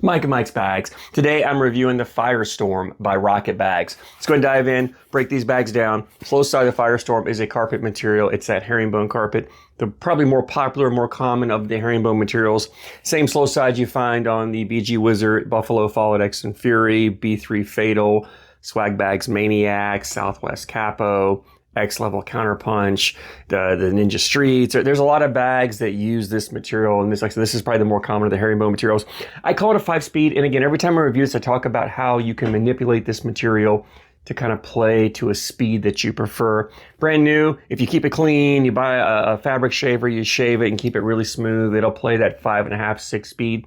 Mike and Mike's Bags. Today I'm reviewing the Firestorm by Rocket Bags. Let's go and dive in, break these bags down. Flow side of the Firestorm is a carpet material. It's that herringbone carpet, the probably more popular, more common of the herringbone materials. Same slow side you find on the BG Wizard, Buffalo Followed X and Fury, B3 Fatal, Swag Bags Maniac, Southwest Capo, X-Level Counterpunch, the Ninja Streets. There's a lot of bags that use this material, and this is probably the more common of the herringbone materials. I call it a 5-speed, and again, every time I review this, I talk about how you can manipulate this material to kind of play to a speed that you prefer. Brand new, if you keep it clean, you buy a fabric shaver, you shave it and keep it really smooth, it'll play that 5.5, 6 speed.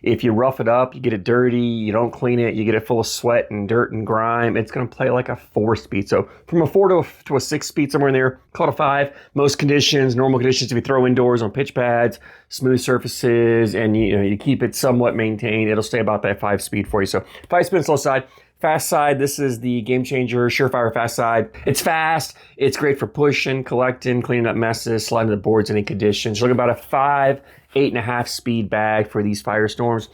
If you rough it up, you get it dirty, you don't clean it, you get it full of sweat and dirt and grime, it's going to play like a 4-speed. So from a 4 to a 6-speed, somewhere in there, call it a 5. Most conditions, normal conditions, if you throw indoors on pitch pads, smooth surfaces, and you keep it somewhat maintained, it'll stay about that 5-speed for you. So 5-speed slow side. Fast side, this is the Game Changer Surefire Fast side. It's fast, it's great for pushing, collecting, cleaning up messes, sliding the boards in any conditions. You're looking about a 5, 8.5 speed bag for these Firestorms.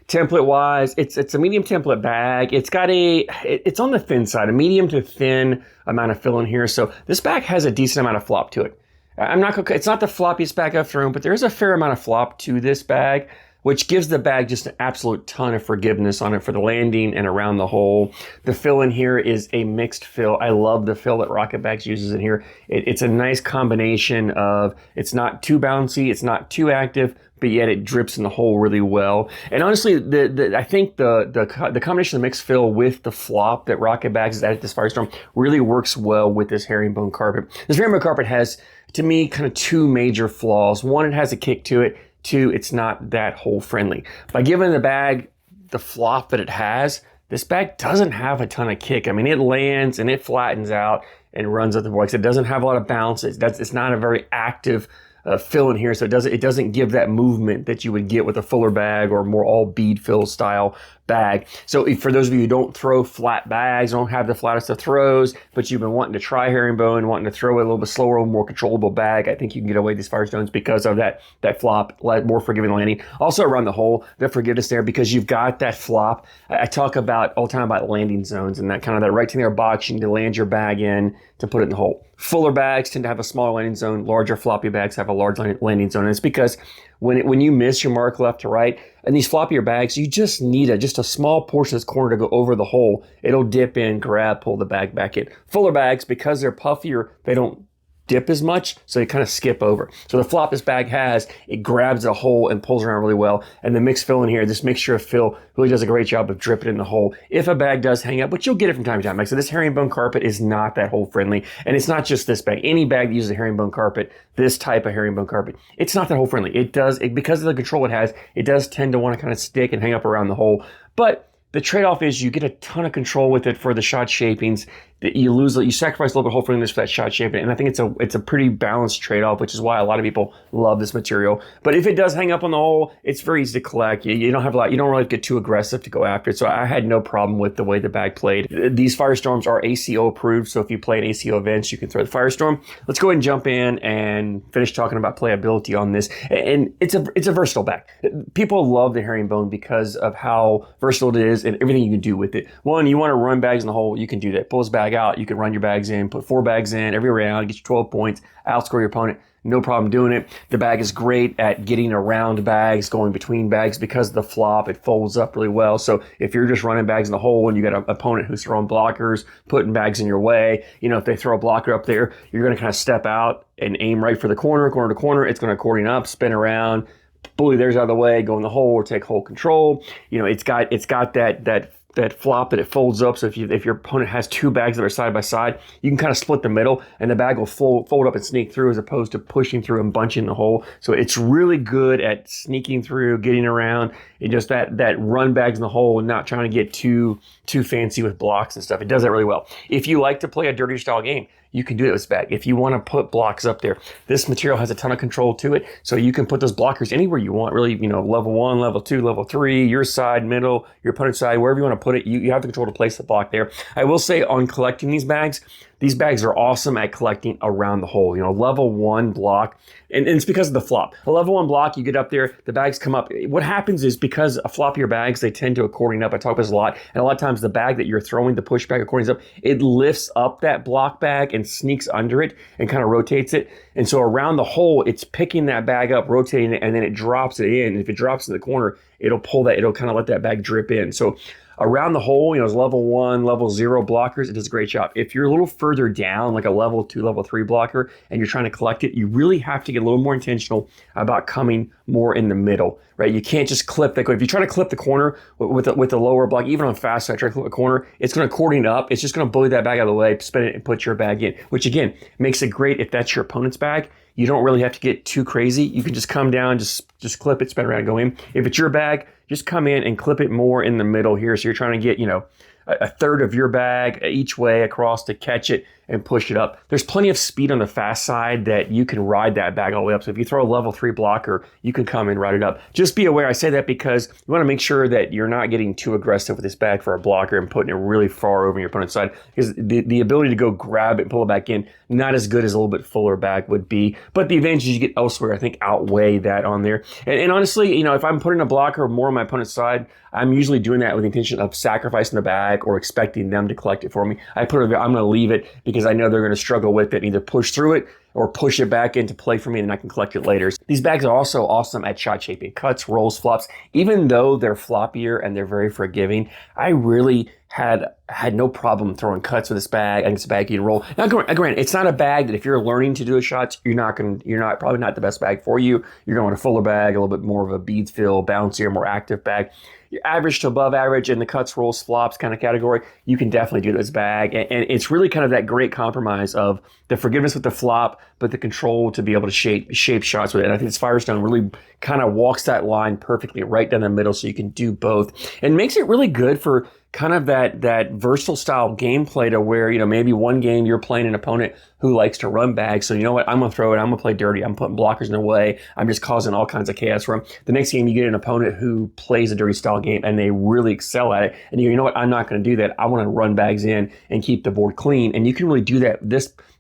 Template wise, it's a medium template bag. It's on the thin side, a medium to thin amount of fill in here. So this bag has a decent amount of flop to it. It's not the floppiest bag I've thrown, but there's a fair amount of flop to this bag, which gives the bag just an absolute ton of forgiveness on it for the landing and around the hole. The fill in here is a mixed fill. I love the fill that Rocket Bags uses in here. It's a nice combination of, it's not too bouncy, it's not too active, but yet it drips in the hole really well. And honestly, I think the combination of the mixed fill with the flop that Rocket Bags has added to this Firestorm really works well with this herringbone carpet. This herringbone carpet has, to me, kind of two major flaws. One, it has a kick to it. Two, it's not that hole friendly. By giving the bag the flop that it has, this bag doesn't have a ton of kick. I mean, it lands and it flattens out and runs up the board. It doesn't have a lot of bounce. It's not a very active fill in here, so it doesn't give that movement that you would get with a fuller bag or more all bead fill style bag. So for those of you who don't throw flat bags, don't have the flattest of throws, but you've been wanting to try herringbone, wanting to throw a little bit slower, more controllable bag, I think you can get away with these Firestones because of that flop, more forgiving landing. Also around the hole, the forgiveness there because you've got that flop. I talk about all the time about landing zones and that kind of that rectangular box you need to land your bag in to put it in the hole. Fuller bags tend to have a smaller landing zone. Larger floppy bags have a large landing zone. And it's because when you miss your mark left to right, and these floppier bags, you just need just a small portion of this corner to go over the hole. It'll dip in, grab, pull the bag back in. Fuller bags, because they're puffier, they don't dip as much, so they kind of skip over. So the flop this bag has, it grabs a hole and pulls around really well. And the mixed fill in here, this mixture of fill really does a great job of dripping in the hole. If a bag does hang up, but you'll get it from time to time. Like I said, this herringbone carpet is not that hole friendly. And it's not just this bag. Any bag that uses a herringbone carpet, this type of herringbone carpet, it's not that hole friendly. Because of the control it has, it does tend to want to kind of stick and hang up around the hole. But the trade-off is you get a ton of control with it for the shot shapings. That you sacrifice a little bit of hole friendliness for that shot shaping, and I think it's a pretty balanced trade-off, which is why a lot of people love this material. But if it does hang up on the hole, it's very easy to collect. You don't have you don't really get too aggressive to go after it. So I had no problem with the way the bag played. These Firestorms are ACO approved, so if you play at ACO events, you can throw the Firestorm. Let's go ahead and jump in and finish talking about playability on this. And it's a versatile bag. People love the herringbone because of how versatile it is and everything you can do with it. One, you want to run bags in the hole, you can do that. Pull this bag out, you can run your bags in, put 4 bags in every round, get you 12 points, outscore your opponent. No problem doing it. The bag is great at getting around bags, going between bags because of the flop. It folds up really well. So if you're just running bags in the hole and you got an opponent who's throwing blockers, putting bags in your way, if they throw a blocker up there, you're going to kind of step out and aim right for the corner to corner. It's going to accordion up, spin around, bully theirs out of the way, go in the hole or take hole control. It's got that flop that it folds up. So if your opponent has 2 bags that are side by side, you can kind of split the middle and the bag will fold up and sneak through as opposed to pushing through and bunching the hole. So it's really good at sneaking through, getting around, and just that run bags in the hole and not trying to get too fancy with blocks and stuff. It does that really well. If you like to play a dirty style game, you can do it with this bag. If you want to put blocks up there, this material has a ton of control to it. So you can put those blockers anywhere you want, really, level 1, level 2, level 3, your side, middle, your opponent's side, wherever you want to put it, you have the control to place the block there. I will say on collecting these bags, these bags are awesome at collecting around the hole. You know, level 1 block, and it's because of the flop. A level 1 block, you get up there, the bags come up. What happens is because of floppier bags, they tend to accordion up. I talk about this a lot, and a lot of times the bag that you're throwing, the push bag accordions up, it lifts up that block bag and sneaks under it and kind of rotates it. And so around the hole, it's picking that bag up, rotating it, and then it drops it in. And if it drops in the corner, it'll pull that, it'll kind of let that bag drip in. So around the hole, you know, it's level 1, level 0 blockers, it does a great job. If you're a little further down, like a level 2, level 3 blocker, and you're trying to collect it, you really have to get a little more intentional about coming more in the middle, right? You can't just clip that. If you try to clip the corner with the lower block, even on fast side, try to clip the corner, it's going to accordion up. It's just going to bully that bag out of the way, spin it, and put your bag in, which again, makes it great if that's your opponent's bag. You don't really have to get too crazy. You can just come down, just clip it, spin around, and go in. If it's your bag, just come in and clip it more in the middle here. So you're trying to get, you know, a third of your bag each way across to catch it and push it up. There's plenty of speed on the fast side that you can ride that bag all the way up. So if you throw a level 3 blocker, you can come and ride it up. Just be aware, I say that because you want to make sure that you're not getting too aggressive with this bag for a blocker and putting it really far over your opponent's side, because the ability to go grab it and pull it back in, not as good as a little bit fuller bag would be. But the advantages you get elsewhere, I think, outweigh that on there. And honestly, you know, if I'm putting a blocker more on my opponent's side, I'm usually doing that with the intention of sacrificing the bag or expecting them to collect it for me. I put it there, I'm going to leave it because I know they're going to struggle with it and either push through it or push it back into play for me and I can collect it later. These bags are also awesome at shot shaping, cuts, rolls, flops. Even though they're floppier and they're very forgiving, I really had no problem throwing cuts with this bag. I think it's a bag you can roll. Now, granted, it's not a bag that if you're learning to do the shots, probably not the best bag for you. You're going to want a fuller bag, a little bit more of a beads feel, bouncier, more active bag. Your average to above average in the cuts, rolls, flops kind of category, you can definitely do this bag. And it's really kind of that great compromise of the forgiveness with the flop, but the control to be able to shape shots with it. And I think this Firestone really kind of walks that line perfectly right down the middle so you can do both. And makes it really good for kind of that versatile style gameplay to where, you know, maybe one game you're playing an opponent who likes to run bags. So you know what, I'm going to throw it. I'm going to play dirty. I'm putting blockers in the way. I'm just causing all kinds of chaos for them. The next game you get an opponent who plays a dirty style game and they really excel at it. And you know what, I'm not going to do that. I want to run bags in and keep the board clean. And you can really do that.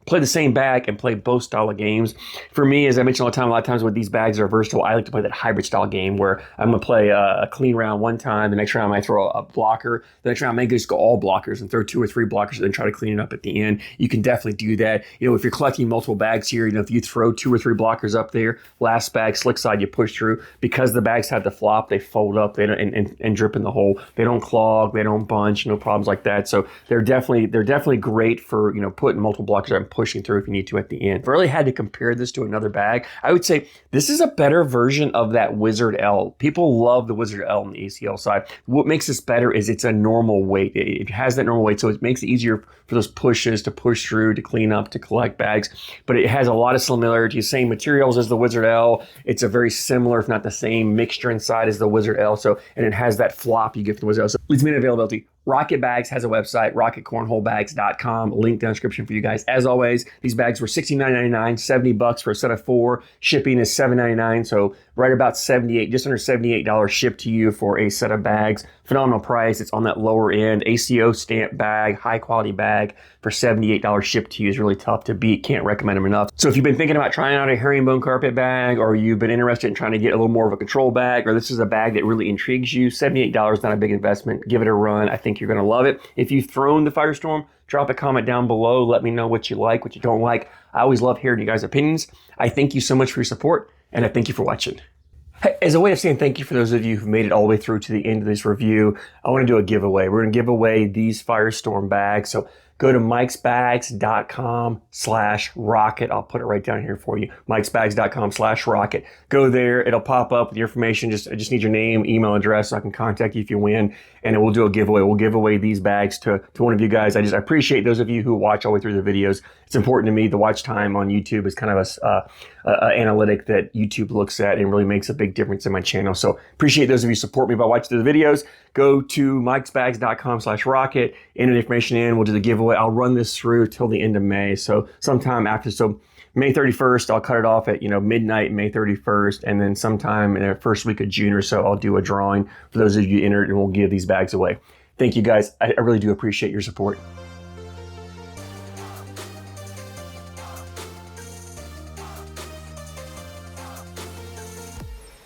Play the same bag and play both style of games. For me, as I mentioned all the time, a lot of times when these bags are versatile, I like to play that hybrid style game where I'm going to play a clean round one time. The next round I might throw a blocker. The next round I may just go all blockers and throw 2 or 3 blockers and then try to clean it up at the end. You can definitely do that. You know, if you're collecting multiple bags here, you know, if you throw 2 or 3 blockers up there, last bag, slick side, you push through. Because the bags have the flop, they fold up and drip in the hole. They don't clog, they don't bunch, no problems like that. So they're definitely great for, you know, putting multiple blockers out and pushing through if you need to at the end. If I really had to compare this to another bag, I would say this is a better version of that Wizard L. People love the Wizard L on the ACL side. What makes this better is it's a normal weight. It has that normal weight, so it makes it easier for those pushes to push through, to clean up, to collect bags. But it has a lot of similarities, same materials as the Wizard L. It's a very similar, if not the same, mixture inside as the Wizard L. So, and it has that flop you get from the Wizard L. So leads me to availability. Rocket Bags has a website, rocketcornholebags.com. Link down in the description for you guys. As always, these bags were $69.99, $70 for a set of 4. Shipping is $7.99, so right about $78, just under $78 shipped to you for a set of bags. Phenomenal price. It's on that lower end. ACO stamp bag, high quality bag for $78 shipped to you is really tough to beat. Can't recommend them enough. So if you've been thinking about trying out a herringbone carpet bag, or you've been interested in trying to get a little more of a control bag, or this is a bag that really intrigues you, $78 not a big investment. Give it a run. I think you're going to love it. If you've thrown the Firestorm, drop a comment down below. Let me know what you like, what you don't like. I always love hearing you guys' opinions. I thank you so much for your support, and I thank you for watching. Hey, as a way of saying thank you for those of you who made it all the way through to the end of this review, I want to do a giveaway. We're going to give away these Firestorm bags. So go to MikesBags.com/rocket. I'll put it right down here for you. MikesBags.com/rocket. Go there. It'll pop up with your information. I just need your name, email address so I can contact you if you win. And we'll do a giveaway. We'll give away these bags to one of you guys. I appreciate those of you who watch all the way through the videos. It's important to me. The watch time on YouTube is kind of a analytic that YouTube looks at and really makes a big difference in my channel. So appreciate those of you who support me by watching the videos. Go to MikesBags.com/rocket. Enter the information in. We'll do the giveaway. I'll run this through till the end of May. So sometime after, May 31st, I'll cut it off at, midnight, May 31st. And then sometime in the first week of June or so, I'll do a drawing for those of you entered and we'll give these bags away. Thank you guys. I really do appreciate your support.